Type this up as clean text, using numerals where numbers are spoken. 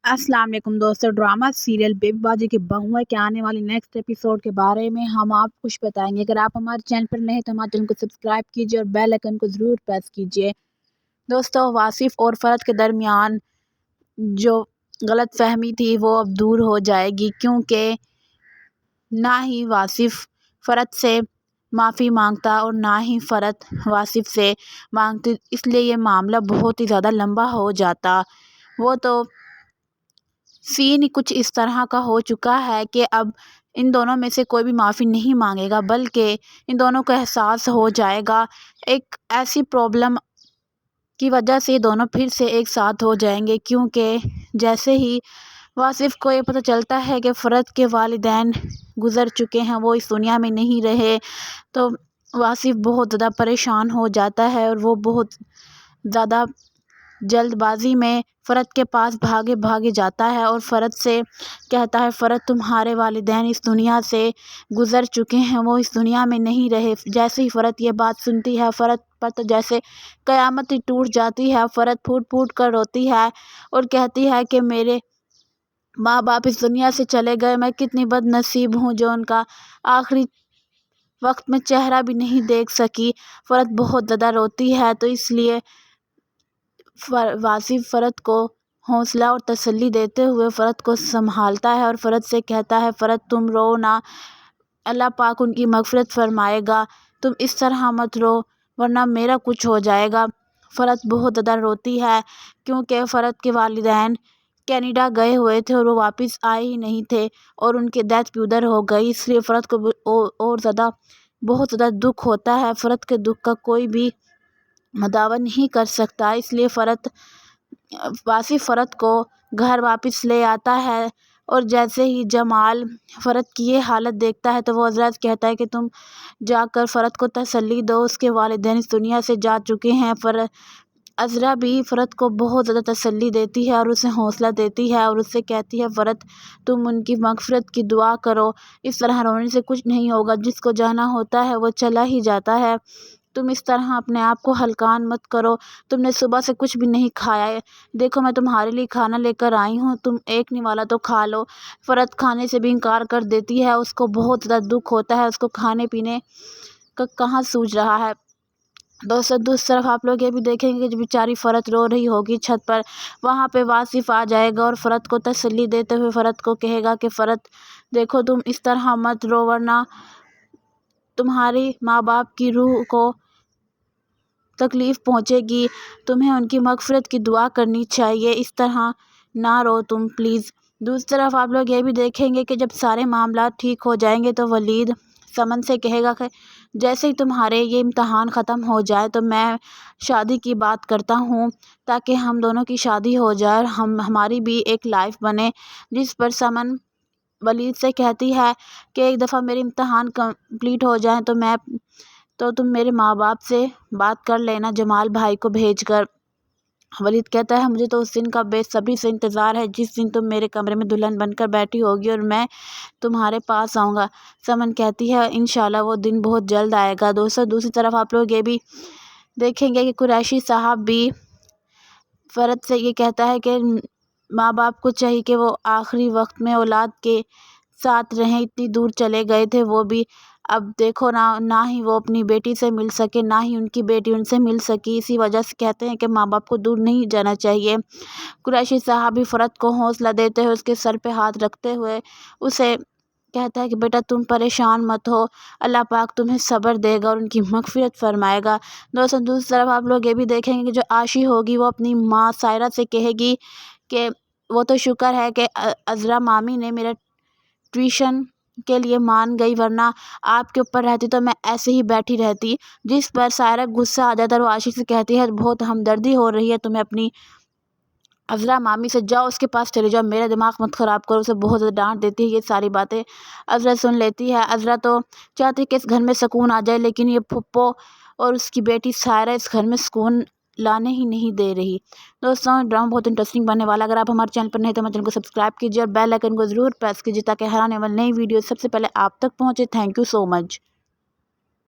अस्सलाम वालेकुम दोस्तों। ड्रामा सीरियल बेबी बाजी की बहुएं के आने वाली नेक्स्ट एपिसोड के बारे में हम आप कुछ बताएंगे। अगर आप हमारे चैनल पर नए हैं तो हमारे चैनल को सब्सक्राइब कीजिए और बेल आइकन को ज़रूर प्रेस कीजिए। दोस्तों, वासिफ और फरत के दरमियान जो गलत फहमी थी वो अब दूर हो जाएगी, क्योंकि ना ही वासिफ फरत से माफ़ी मांगता और ना ही फरत वासिफ से मांगती, इसलिए ये मामला बहुत ही ज़्यादा लंबा हो जाता। वो तो सीन ही कुछ इस तरह का हो चुका है कि अब इन दोनों में से कोई भी माफ़ी नहीं मांगेगा, बल्कि इन दोनों को एहसास हो जाएगा। एक ऐसी प्रॉब्लम की वजह से ये दोनों फिर से एक साथ हो जाएंगे, क्योंकि जैसे ही वासिफ को ये पता चलता है कि फ़रत के वालिदैन गुज़र चुके हैं, वो इस दुनिया में नहीं रहे, तो वासिफ बहुत ज़्यादा परेशान हो जाता है और वो बहुत ज़्यादा जल्दबाजी में फ़रत के पास भागे भागे जाता है और फ़रत से कहता है, फ़रत तुम्हारे वालिदैन इस दुनिया से गुज़र चुके हैं, वो इस दुनिया में नहीं रहे। जैसे ही फ़रत ये बात सुनती है, फ़रत पर तो जैसे क़यामत ही टूट जाती है। फ़रत फूट फूट कर रोती है और कहती है कि मेरे माँ बाप इस दुनिया से चले गए, मैं कितनी बदनसीब हूँ जो उनका आखिरी वक्त में चेहरा भी नहीं देख सकी। फ़रत बहुत ज़्यादा रोती है, तो इसलिए वासिफ फ़रत को हौसला और तसल्ली देते हुए फ़रत को संभालता है और फ़रत से कहता है, फ़रत तुम रो ना, अल्लाह पाक उनकी मग़फ़िरत फ़रमाएगा, तुम इस तरह मत रो वरना मेरा कुछ हो जाएगा। फ़रत बहुत ज़्यादा रोती है, क्योंकि फ़रत के वालिदैन कनाडा गए हुए थे और वो वापस आए ही नहीं थे और उनकी डेथ भी उधर हो गई, इसलिए फ़रत को और ज़्यादा बहुत ज़्यादा दुख होता है। फ़रत के दुख का कोई भी मदावा नहीं कर सकता, इसलिए वासिफ फ़रत को घर वापस ले आता है। और जैसे ही जमाल फ़रत की ये हालत देखता है तो वो हज़रत कहता है कि तुम जाकर फ़रत को तसल्ली दो, उसके वालिदैन इस दुनिया से जा चुके हैं। अज़रा भी फ़रत को बहुत ज़्यादा तसल्ली देती है और उसे हौसला देती है और उससे कहती है, फ़रत तुम उनकी मग़फ़िरत की दुआ करो, इस तरह रोने से कुछ नहीं होगा, जिसको जाना होता है वो चला ही जाता है, तुम इस तरह अपने आप को हल्कान मत करो, तुमने सुबह से कुछ भी नहीं खाया है, देखो मैं तुम्हारे लिए खाना लेकर आई हूँ, तुम एक निवाला तो खा लो। फ़रत खाने से भी इनकार कर देती है, उसको बहुत ज़्यादा दुख होता है, उसको खाने पीने का कहाँ सूझ रहा है। दोस्तों, दूसरी तरफ आप लोग ये भी देखेंगे कि जब बेचारी फ़रत रो रही होगी छत पर, वहाँ पे वासिफ आ जाएगा और फ़रत को तसल्ली देते हुए फ़रत को कहेगा कि फ़रत देखो तुम इस तरह मत रो, वरना तुम्हारी माँ बाप की रूह को तकलीफ़ पहुँचेगी, तुम्हें उनकी मग़फ़िरत की दुआ करनी चाहिए, इस तरह ना रो तुम प्लीज़। दूसरी तरफ आप लोग ये भी देखेंगे कि जब सारे मामला ठीक हो जाएंगे तो वलीद समन से कहेगा कि जैसे ही तुम्हारे ये इम्तहान ख़त्म हो जाए तो मैं शादी की बात करता हूँ, ताकि हम दोनों की शादी हो जाए और हमारी भी एक लाइफ बने। जिस पर समन वलीद से कहती है कि एक दफ़ा मेरे इम्तहान कंप्लीट हो जाए तो तुम मेरे माँ बाप से बात कर लेना जमाल भाई को भेजकर। वलीद कहता है, मुझे तो उस दिन का बेसब्री से इंतज़ार है जिस दिन तुम मेरे कमरे में दुल्हन बनकर बैठी होगी और मैं तुम्हारे पास आऊँगा। समन कहती है, इंशाल्लाह वो दिन बहुत जल्द आएगा। दोस्तों, दूसरी तरफ आप लोग ये भी देखेंगे कि कुरैशी साहब भी फ़रत से ये कहता है कि माँ बाप को चाहिए कि वो आखिरी वक्त में औलाद के साथ रहें, इतनी दूर चले गए थे वो भी, अब देखो ना ही वो अपनी बेटी से मिल सके, ना ही उनकी बेटी उनसे मिल सकी, इसी वजह से कहते हैं कि माँ बाप को दूर नहीं जाना चाहिए। कुरैशी साहब भी फ़रत को हौसला देते हुए उसके सर पे हाथ रखते हुए उसे कहता है कि बेटा तुम परेशान मत हो, अल्लाह पाक तुम्हें सब्र देगा और उनकी मग़फ़िरत फ़रमाएगा। दोस्तों, दूसरी तरफ आप लोग ये भी देखेंगे कि जो आशी होगी वो अपनी माँ सायरा से कहेगी कि वो तो शुक्र है कि अज़रा मामी ने मेरा ट्यूशन के लिए मान गई, वरना आपके ऊपर रहती तो मैं ऐसे ही बैठी रहती। जिस पर सायरा गुस्सा आ जाता है और वो आशी से कहती है, बहुत हमदर्दी हो रही है तुम्हें अपनी अज़रा मामी से, जाओ उसके पास चले जाओ, मेरा दिमाग मत ख़राब करो। उसे बहुत ज़्यादा डांट देती है। ये सारी बातें अज़रा सुन लेती है। अज़रा तो चाहती है कि इस घर में सुकून आ जाए, लेकिन ये फुप्पो और उसकी बेटी सायरा इस घर में सुकून लाने ही नहीं दे रही। दोस्तों, ड्रामा बहुत इंटरेस्टिंग बनने वाला। अगर आप हमारे चैनल पर नहीं तो हमारे चैनल को सब्सक्राइब कीजिए और बेल आइकन को ज़रूर प्रेस कीजिए, ताकि हर आने वाली नई वीडियो सबसे पहले आप तक पहुँचे। Thank you so much.